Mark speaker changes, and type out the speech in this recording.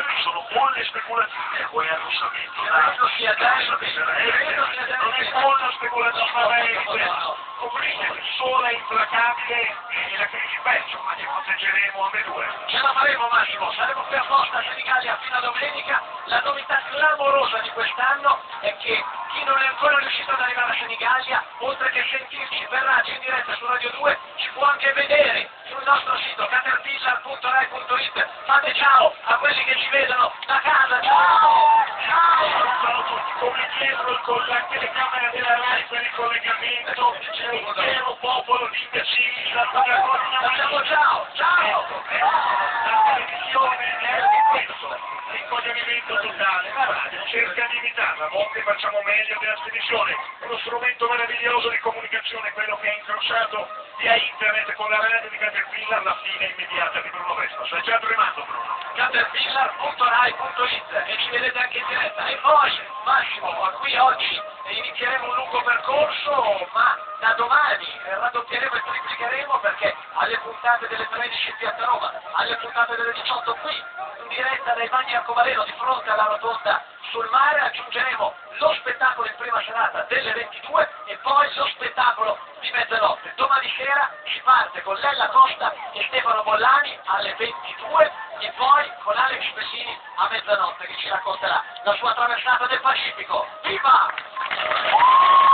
Speaker 1: quelle sono bolle speculative, voi arrossamenti.
Speaker 2: Credo sia
Speaker 1: Non è bolla speculativa, coprire il sole implacabile e la crisi peggio, ma li proteggeremo ambedue.
Speaker 2: Ce la faremo Massimo, saremo qui apposta a Senigallia fino a domenica. La novità clamorosa di quest'anno è che chi non è ancora riuscito ad arrivare a Senigallia, oltre che sentirci per radio in diretta su Radio 2, ci può anche vedere sul nostro sito caterpillar.rai.it. Fate ciao a quelli che ci vedono da casa, ciao!
Speaker 1: Salutano tutti, come dietro con la telecamera della Rai per il collegamento, c'è un intero popolo di imbecilli,
Speaker 2: Facciamo ciao, ciao!
Speaker 1: la televisione è di questo, l'incoglionimento totale, la radio cerca di imitarla, a volte facciamo meglio della televisione, uno strumento meraviglioso di comunicazione, quello che è incrociato via internet con la radio di Caterpillar, la fine immediata di Bruno Vespa. Stai già tremando, Bruno?
Speaker 2: caterpillar.rai.it e ci vedete anche in diretta. E poi, Massimo, qui oggi inizieremo un lungo percorso, ma da domani raddoppieremo e triplicheremo perché alle puntate delle 13 in Piazza Roma, alle puntate delle 18 qui, in diretta dai bagni Arcobaleno di fronte alla rotonda sul mare, aggiungeremo lo spettacolo in prima serata delle 22 e poi lo spettacolo di mezzanotte. Domani sera si parte con Lella Costa e Stefano Bollani alle 22 e poi con Alex Pessini a mezzanotte che ci racconterà la sua traversata del Pacifico. Viva!